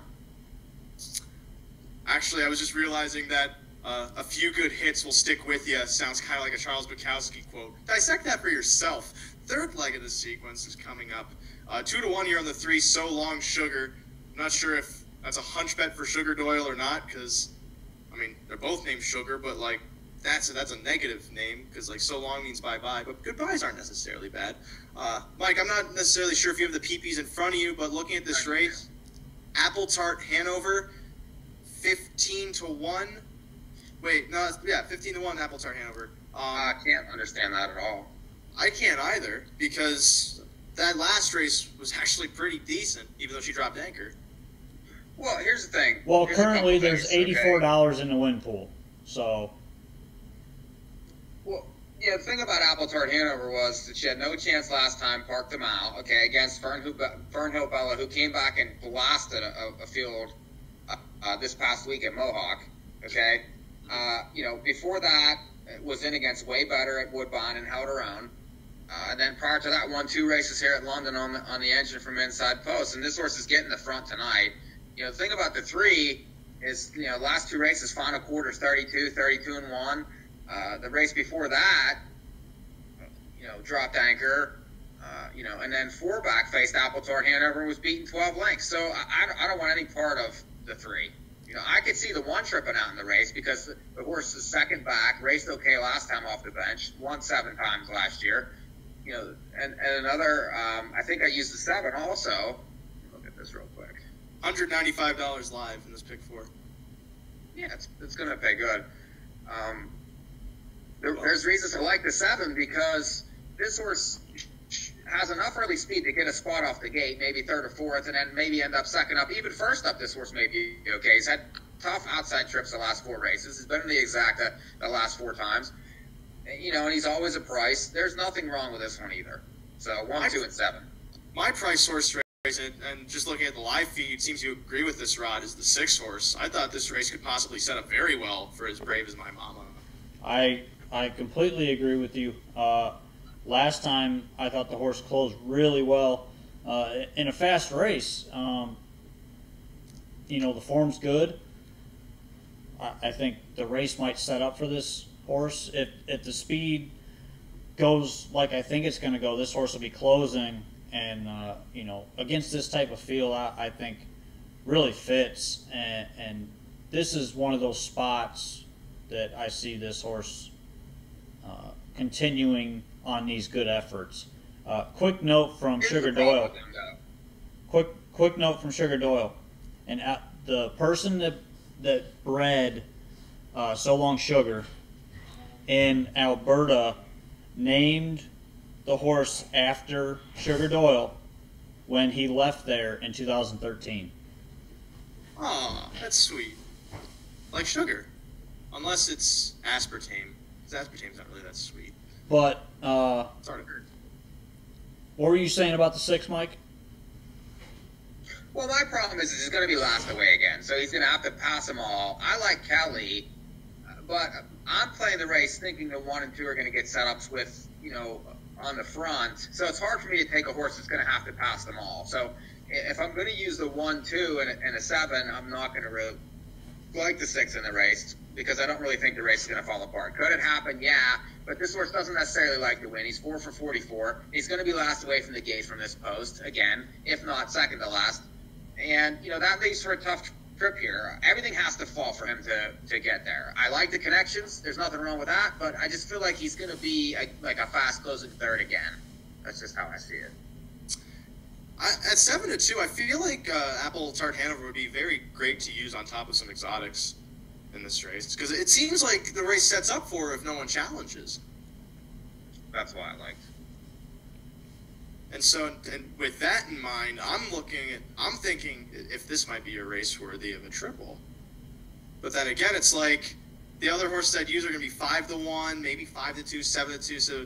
Actually, I was just realizing that a few good hits will stick with you. Sounds kind of like a Charles Bukowski quote. Dissect that for yourself. Third leg of the sequence is coming up. 2-1 here on the 3. So Long Sugar. I'm not sure if that's a hunch bet for Sugar Doyle or not, because I mean they're both named Sugar, but like that's a negative name because like so long means bye bye, but goodbyes aren't necessarily bad. Mike, I'm not necessarily sure if you have the PPs in front of you, but looking at this race, Apple Tart Hanover, 15-1. Wait, no, yeah, 15-1 Apple Tart Hanover. I can't understand that at all. I can't either because that last race was actually pretty decent, even though she dropped anchor. Well, here's the thing. Well, Here's a currently couple there's things, okay? $84 in the win pool. So, Well, yeah, the thing about Apple Tart Hanover was that she had no chance last time, parked them out, okay, against Fernhill Bella, who came back and blasted a field this past week at Mohawk, okay? You know, before that, it was in against Way Better at Woodbine and held her own. And then prior to that, won 2 races here at London on the engine from inside post. And this horse is getting the front tonight. You know, the thing about the 3 is, you know, last 2 races, final quarters, 32 and 1. The race before that, you know, dropped anchor, you know, and then 4 back faced Apple Tart Hanover and was beaten 12 lengths. So I don't want any part of the 3. You know, I could see the 1 tripping out in the race because the horse is second back, raced okay last time off the bench, won 7 times last year. You know, and another, I think I used the 7 also. Look at this real quick. $195 live in this pick 4. Yeah, it's going to pay good. There's reasons to like the 7 because this horse has enough early speed to get a spot off the gate, maybe 3rd or 4th, and then maybe end up second up. Even first up, this horse may be okay. He's had tough outside trips the last 4 races. He's been in the exacta the last 4 times. You know, and he's always a price. There's nothing wrong with this one either. So 1, 2, and 7. My price horse race, and just looking at the live feed, seems to agree with this, Rod, is the 6 horse. I thought this race could possibly set up very well for as brave as my mama. I completely agree with you. Last time, I thought the horse closed really well in a fast race. You know, the form's good. I think the race might set up for this horse. If the speed goes like I think it's going to go, this horse will be closing. And, you know, against this type of field, I think really fits. And this is one of those spots that I see this horse continuing on these good efforts. Quick note from Here's Sugar the problem Doyle. with him, though. Quick note from Sugar Doyle. And the person that bred So Long Sugar in Alberta named the horse after Sugar Doyle when he left there in 2013. Aw, that's sweet. Like sugar. Unless it's aspartame. Because aspartame's not really that sweet. But It's hard to hurt. what were you saying about the 6, Mike? Well, my problem is he's going to be last away again, so he's going to have to pass them all. I like Kelly, but I'm playing the race thinking the 1 and 2 are going to get setups with, on the front. So it's hard for me to take a horse that's going to have to pass them all. So if I'm going to use the 1, 2, and a 7, I'm not going to really like the 6 in the race because I don't really think the race is going to fall apart. Could it happen? Yeah, but this horse doesn't necessarily like to win. He's 4 for 44. He's going to be last away from the gate from this post again, if not second to last. And, that leaves for a tough trip here. Everything has to fall for him to get there. I like the connections. There's nothing wrong with that, but I just feel like he's going to be a fast closing third again. That's just how I see it. At 7-2, I feel like Apple Tart Hanover would be very great to use on top of some exotics in this race because it seems like the race sets up for her if no one challenges. That's why I liked. And so, and with that in mind, I'm thinking if this might be a race worthy of a triple. But then again, it's like the other horses I'd use are going to be 5-1, maybe 5-2, 7-2. So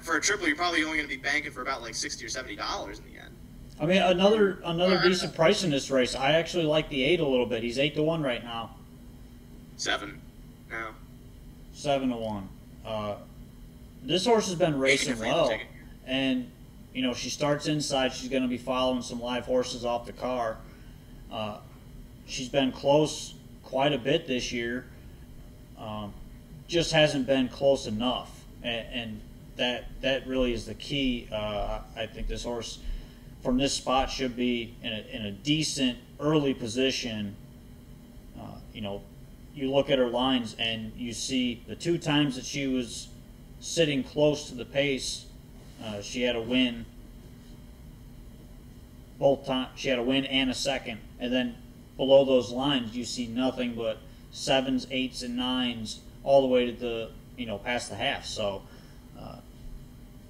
for a triple, you're probably only going to be banking for about like $60 or $70 in the end. I mean, another decent price in this race. I actually like the 8 a little bit. He's 8-1 right now. 7 now. 7-1. This horse has been racing well, and she starts inside. She's going to be following some live horses off the car. She's been close quite a bit this year. Just hasn't been close enough, and that really is the key. I think this horse from this spot should be in a decent early position. You look at her lines and you see the 2 times that she was sitting close to the pace, she had a win. Both times she had a win and a second, and then below those lines you see nothing but 7s, 8s, and 9s all the way to the past the half. So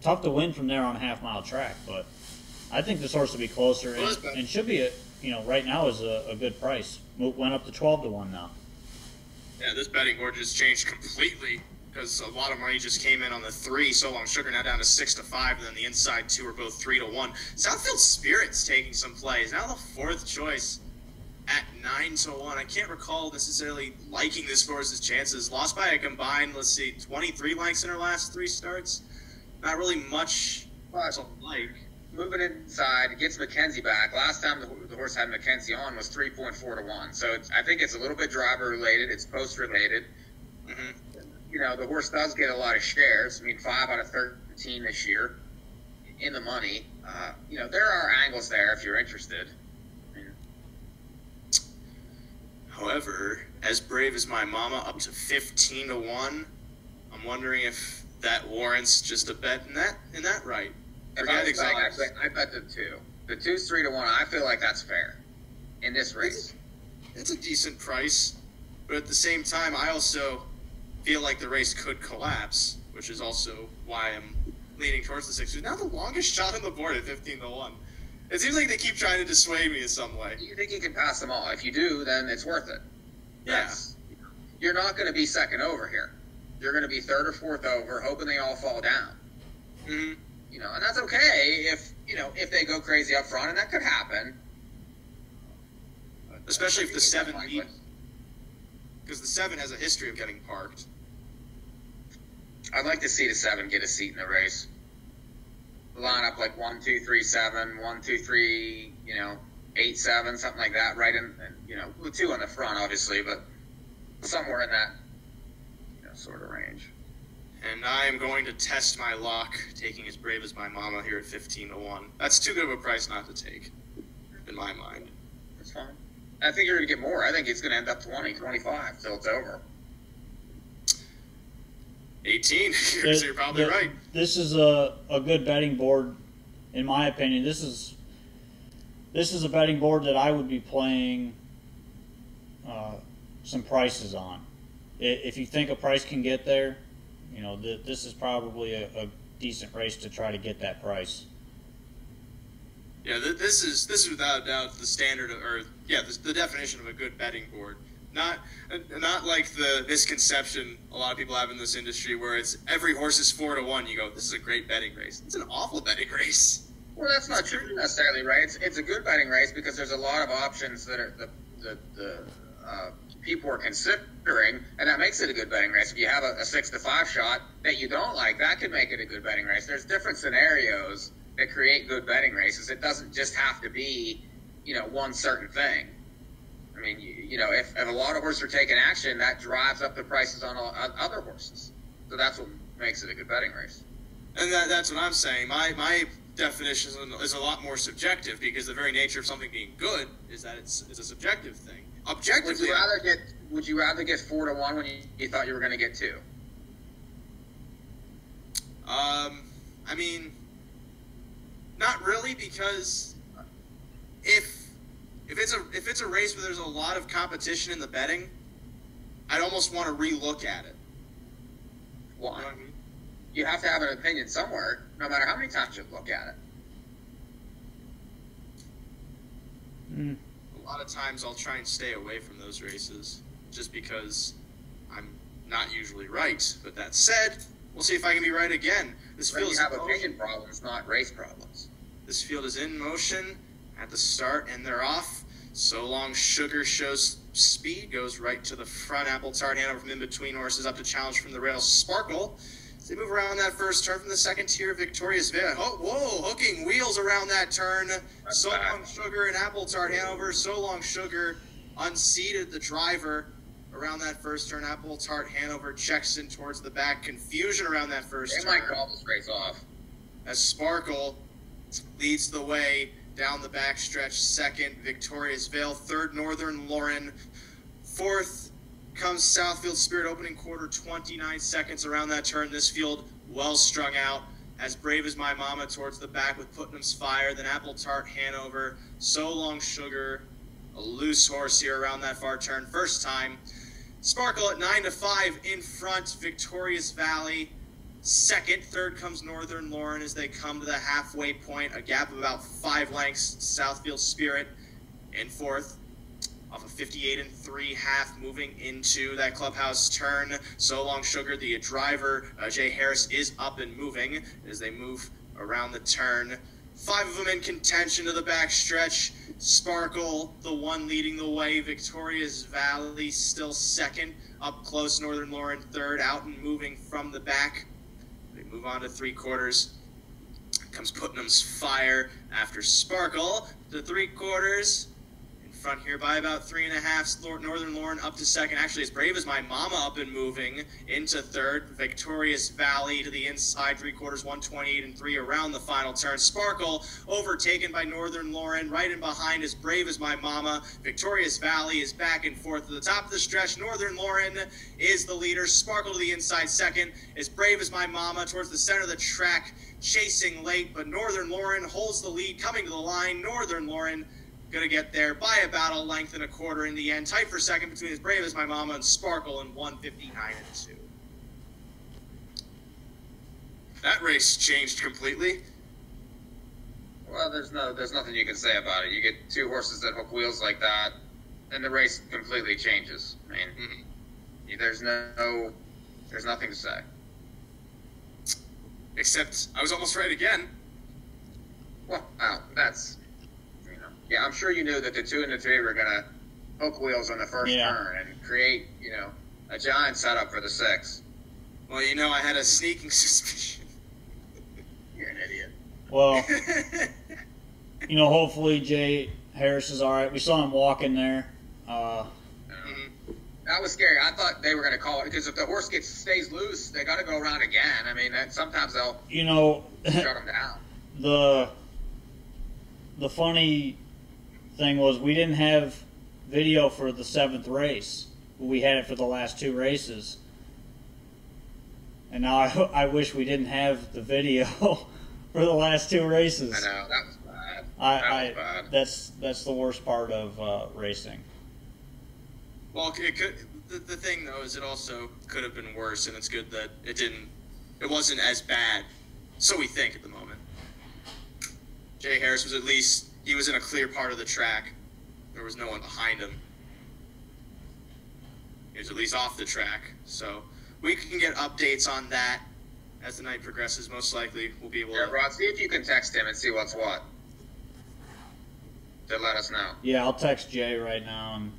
tough to win from there on a half-mile track, but I think this horse will be closer and should be right now is a good price. Went up to 12-1 now. Yeah, this betting board just changed completely because a lot of money just came in on the 3, So Long Sugar, now down to 6-5, and then the inside 2 are both 3-1. Southfield Spirit's taking some plays. Now the 4th choice at 9-1. I can't recall necessarily liking this horse's chances. Lost by a combined, 23 lengths in her last 3 starts. Not really much to like. Moving inside, gets McKenzie back. Last time the horse had McKenzie on was 3.4-1. So I think it's a little bit driver related. It's post related. Mm-hmm. The horse does get a lot of shares. 5 out of 13 this year in the money. There are angles there if you're interested. However, As Brave as My Mama up to 15-1. I'm wondering if that warrants just a bet in that right. Forget exotics. I bet the 2. The 2's 3-1. I feel like that's fair in this race. It's a decent price, but at the same time, I also feel like the race could collapse, which is also why I'm leaning towards the 6. Who's now the longest shot on the board at 15-1. It seems like they keep trying to dissuade me in some way. Do you think you can pass them all? If you do, then it's worth it. Yeah. You're not going to be second over here. You're going to be third or fourth over, hoping they all fall down. Mm-hmm. And that's okay if they go crazy up front, and that could happen. Especially if the 7 because the 7 has a history of getting parked. I'd like to see the 7 get a seat in the race. Line up like 1, 2, 3, 7, 1, 2, 3, 8, 7, something like that, right in, with 2 on the front, obviously, but somewhere in that sort of range. And I am going to test my luck, taking As Brave as My Mama here at 15-1. That's too good of a price not to take, in my mind. That's fine. I think you're going to get more. I think it's going to end up 20, 25 till it's over. 18. So you're probably right. This is a good betting board, in my opinion. This is a betting board that I would be playing some prices on. If you think a price can get there, you know, this is probably a decent race to try to get that price. Yeah, this is without a doubt the standard, the definition of a good betting board. Not like the misconception a lot of people have in this industry where it's every horse is 4-1. You go, this is a great betting race. It's an awful betting race. Well, that's not true necessarily, right? It's a good betting race because there's a lot of options that are the people are considering, and that makes it a good betting race. If you have a 6-5 shot that you don't like, that could make it a good betting race. There's different scenarios that create good betting races. It doesn't just have to be, one certain thing. I mean, if a lot of horses are taking action, that drives up the prices on other horses. So that's what makes it a good betting race. And that's what I'm saying. My definition is a lot more subjective because the very nature of something being good is that it's a subjective thing. Objectively, would you rather get 4-1 when you thought you were going to get 2? I mean, not really, because if it's a race where there's a lot of competition in the betting, I'd almost want to relook at it. Why? You have to have an opinion somewhere, no matter how many times you look at it. A lot of times I'll try and stay away from those races just because I'm not usually right. But that said, we'll see if I can be right again. This field you have opinion problems, not race problems. This field is in motion at the start, and they're off. So Long Sugar shows speed, goes right to the front. Apple Tart Hanover from in between horses up to challenge from the rail. Sparkle. As they move around that first turn from the second tier, Victorious Veil. Oh, whoa, hooking wheels around that turn. So Long Sugar and Apple Tart Hanover. So Long Sugar unseated the driver around that first turn. Apple Tart Hanover checks in towards the back. Confusion around that first turn. They might call this race off. As Sparkle leads the way down the backstretch. Second, Victorious Veil. Third, Northern Lauren. Fourth comes Southfield Spirit, opening quarter, 29 seconds around that turn. This field well strung out. As Brave as My Mama towards the back with Putnam's Fire. Then Apple Tart Hanover. So Long Sugar. A loose horse here around that far turn. First time. Sparkle at 9-5 in front. Victorious Valley. Second. Third comes Northern Lauren as they come to the halfway point. A gap of about 5 lengths. Southfield Spirit in fourth. Off a 58-3 half, moving into that clubhouse turn. So Long Sugar, the driver, Jay Harris, is up and moving as they move around the turn. 5 of them in contention to the backstretch. Sparkle, the one leading the way. Victorious Valley still second. Up close, Northern Lauren third. Out and moving from the back. They move on to 3/4. Comes Putnam's Fire after Sparkle to 3/4. Front here by about 3.5. Northern Lauren up to second. Actually, As Brave as My Mama up and moving into third. Victorious Valley to the inside 3/4, 128-3 around the final turn. Sparkle overtaken by Northern Lauren. Right in behind As Brave as My Mama. Victorious Valley is back and forth to the top of the stretch. Northern Lauren is the leader. Sparkle to the inside second. As Brave as My Mama towards the center of the track, chasing late, but Northern Lauren holds the lead, coming to the line. Northern Lauren going to get there by about a length and a quarter in the end. Tight for second between As Brave as My Mama and Sparkle in 1:59-2. That race changed completely. Well, there's nothing you can say about it. You get 2 horses that hook wheels like that, and the race completely changes. I mean, there's nothing to say. Except I was almost right again. Well, that's... Yeah, I'm sure you knew that the 2 and the 3 were going to hook wheels on the first turn and create, a giant setup for the 6. Well, I had a sneaking suspicion. You're an idiot. Well, hopefully Jay Harris is all right. We saw him walking there. That was scary. I thought they were going to call it because if the horse stays loose, they got to go around again. I mean, sometimes they'll shut him down. The funny thing was we didn't have video for the 7th race. We had it for the last 2 races. And now I wish we didn't have the video for the last two races. I know, that was bad. Bad. That's the worst part of racing. Well, the thing though is it also could have been worse, and it's good that it wasn't as bad. So we think at the moment. Jay Harris was he was in a clear part of the track. There was no one behind him. He was at least off the track. So we can get updates on that as the night progresses. Most likely we'll be able to... Yeah, Rod, see if you can text him and see what's what. To let us know. Yeah, I'll text Jay right now and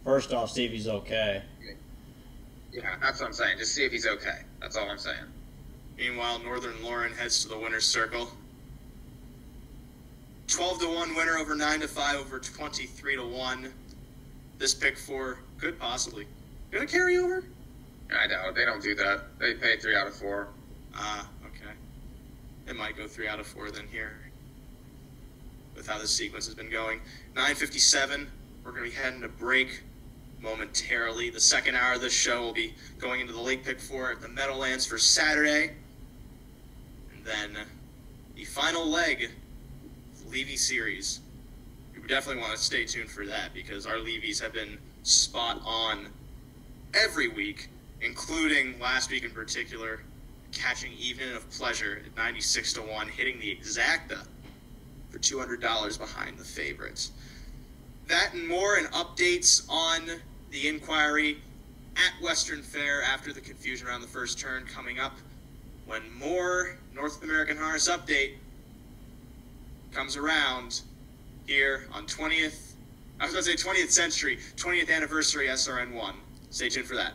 first off, see if he's okay. Yeah, that's what I'm saying. Just see if he's okay. That's all I'm saying. Meanwhile, Northern Lauren heads to the winner's circle. 12-1 winner over 9-5 over 23-1. This pick 4 could possibly. Gonna carry over? I know. They don't do that. They pay 3 out of 4. Okay. It might go 3 out of 4 then here. With how the sequence has been going. 9:57. We're gonna be heading to break momentarily. The second hour of this show will be going into the late pick 4 at the Meadowlands for Saturday. And then the final leg of the Levy series. We definitely want to stay tuned for that because our Levies have been spot on every week, including last week in particular, catching Evening of Pleasure at 96-1, hitting the exacta for $200 behind the favorites. That and more, and updates on the inquiry at Western Fair after the confusion around the first turn coming up when more North American Harness Update comes around here on 20th century, 20th anniversary SRN1. Stay tuned for that.